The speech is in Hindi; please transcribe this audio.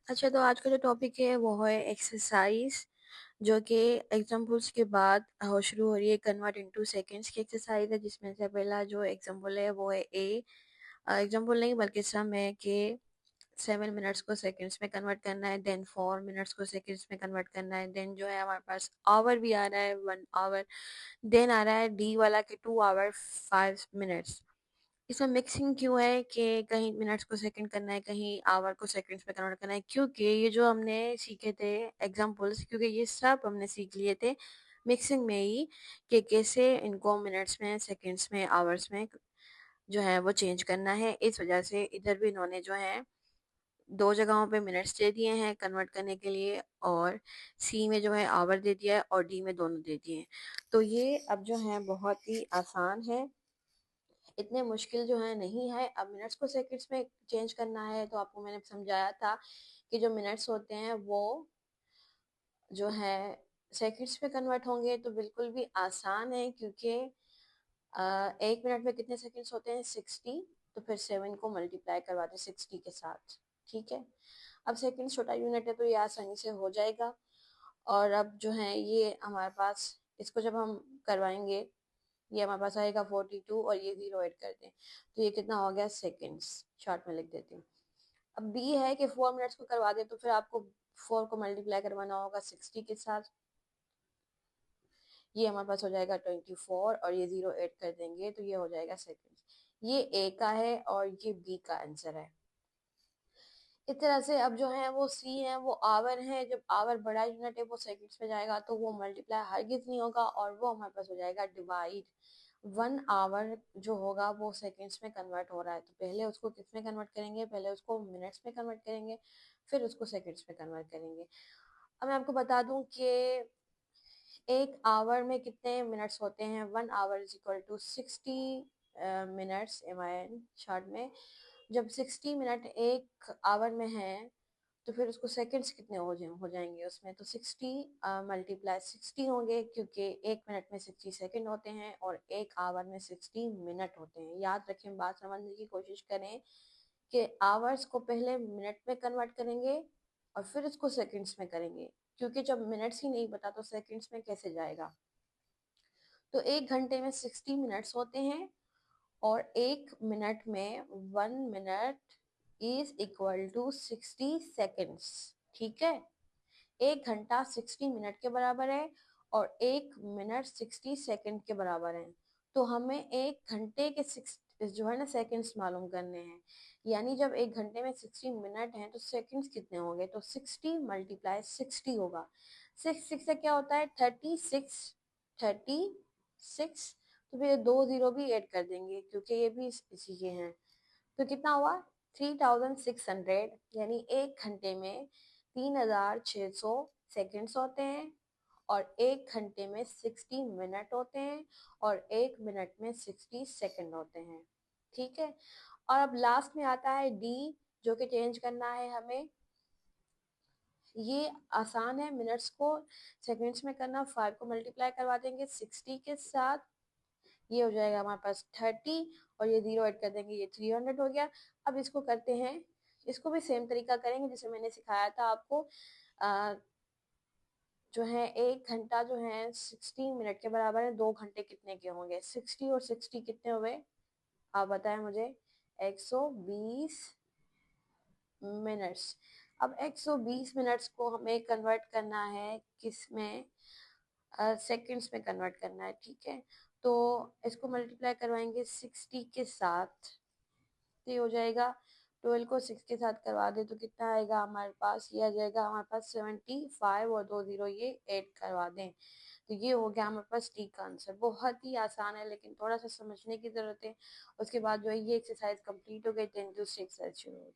अच्छा, तो आज का जो टॉपिक है वो है एक्सरसाइज, जो कि एग्जाम्पल्स के बाद शुरू हो रही है। कन्वर्ट इनटू सेकंड्स की एक्सरसाइज है, जिसमें से पहला जो एग्जाम्पल है वो है ए। एग्जाम्पल नहीं बल्कि सम है कि 7 मिनट्स को सेकंड्स में कन्वर्ट करना है, देन 4 मिनट्स को सेकंड्स में कन्वर्ट करना है, देन जो है हमारे पास आवर भी आ रहा है 1 आवर, देन आ रहा है डी वाला कि 2 आवर 5 मिनट्स। इसमें मिक्सिंग क्यों है कि कहीं मिनट्स को सेकंड करना है, कहीं आवर को सेकंड्स में कन्वर्ट करना है, क्योंकि ये जो हमने सीखे थे एग्जांपल्स, क्योंकि ये सब हमने सीख लिए थे मिक्सिंग में ही कि कैसे इनको मिनट्स में, सेकंड्स में, आवर्स में जो है वो चेंज करना है। इस वजह से इधर भी इन्होंने जो है दो जगहों पे मिनट्स दे दिए हैं कन्वर्ट करने के लिए, और सी में जो है आवर दे दिया है, और डी में दोनों दे दिए हैं। तो ये अब जो है बहुत ही आसान है, इतने मुश्किल जो है नहीं है। अब मिनट्स को सेकंड्स में चेंज करना है तो आपको मैंने समझाया था कि जो मिनट्स होते हैं वो जो है सेकंड्स में कन्वर्ट होंगे, तो बिल्कुल भी आसान है, क्योंकि 1 मिनट में कितने सेकंड्स होते हैं 60, तो फिर 7 को मल्टीप्लाई करवाते 60 के साथ। ठीक है, अब सेकंड छोटा यूनिट है तो ये आसानी से हो जाएगा। और अब जो है ये हमारे पास, इसको जब हम करवाएंगे, ये हमारे पास आएगा 42 और ये 0 ऐड कर दें तो ये कितना हो गया सेकंड्स। शॉर्ट में लिख देती हूँ। अब बी है कि 4 मिनट्स को करवा दे, तो फिर आपको 4 को मल्टीप्लाई करवाना होगा 60 के साथ। ये हमारे पास हो जाएगा 24 और ये 0 ऐड कर देंगे तो ये हो जाएगा सेकंड्स। ये ए का है और ये बी का आंसर है। इस तरह से अब जो है वो सी है वो आवर है। जब आवर बड़ा यूनिट है वो सेकंड्स में जाएगा तो वो मल्टीप्लाई हरगिज नहीं होगा, और वो हमारे पास हो जाएगा डिवाइड। 1 आवर जो होगा वो सेकंड्स में कन्वर्ट हो रहा है, तो पहले उसको किस में कन्वर्ट करेंगे, पहले उसको मिनट्स में कन्वर्ट करेंगे, फिर उसको सेकंड्स में कन्वर्ट करेंगे। अब मैं आपको बता दूं कि 1 आवर में कितने मिनट्स होते हैं। 1 hour is equal to 60 minutes M I short में। जब 60 मिनट 1 आवर में है तो फिर उसको सेकंड्स कितने हो जाएंगे उसमें, तो 60 मल्टीप्लाई 60 होंगे, क्योंकि 1 मिनट में 60 सेकंड होते हैं और 1 आवर में 60 मिनट होते हैं। याद रखें, बात समझने की कोशिश करें कि आवर्स को पहले मिनट में कन्वर्ट करेंगे और फिर उसको सेकंड्स में करेंगे, क्योंकि जब मिनट्स ही नहीं पता तो सेकंड्स में कैसे जाएगा। तो 1 घंटे में 60 मिनट्स होते हैं और 1 मिनट में 1 minute is equal to 60 seconds. ठीक है, 1 घंटा 60 मिनट के बराबर है और 1 मिनट 60 सेकेंड के बराबर है। तो हमें 1 घंटे के सिक्स जो है ना सेकंड्स मालूम करने हैं। यानी जब 1 घंटे में 60 मिनट हैं तो सेकंड्स कितने होंगे, तो 60 मल्टीप्लाई 60 होगा। 6 6 से क्या होता है 36, 36। तो फिर 2 जीरो भी ऐड कर देंगे क्योंकि ये भी इसी के हैं। तो कितना हुआ 3600, यानी 1 घंटे में 3600 सेकेंड्स होते हैं और 1 घंटे में 60 मिनट होते हैं और 1 मिनट में 60 सेकेंड होते हैं। ठीक है, और अब लास्ट में आता है डी, जो कि चेंज करना है हमें। ये आसान है, मिनट्स को सेकेंड्स में करना। 5 को मल्टीप्लाई करवा देंगे 60 के साथ, ये हो जाएगा हमारे पास 30, और ये 0 ऐड कर देंगे, ये 300 हो गया। अब इसको करते हैं, इसको भी सेम तरीका करेंगे जिसे मैंने सिखाया था आपको। आ, जो है 1 घंटा जो है 60 मिनट के बराबर है। 2 घंटे कितने के होंगे, 60 और 60 कितने हुए आप बताएं मुझे। 120 मिनट्स। अब 120 मिनट्स को हमें कन्वर्ट करना है किस में, सेकंड्स में कन्वर्ट करना है। ठीक है, तो इसको मल्टीप्लाई करवाएंगे 60 के साथ, तो ये हो जाएगा 12 को 6 के साथ करवा दे तो कितना आएगा हमारे पास, ये आ जाएगा हमारे पास 75, और 2 जीरो ये ऐड करवा दें तो ये हो गया हमारे पास टी का आंसर। बहुत ही आसान है लेकिन थोड़ा सा समझने की जरूरत है। उसके बाद जो है ये एक्सरसाइज कंप्लीट हो गई, 10 दूसरी एक्सरसाइज शुरू हो गई।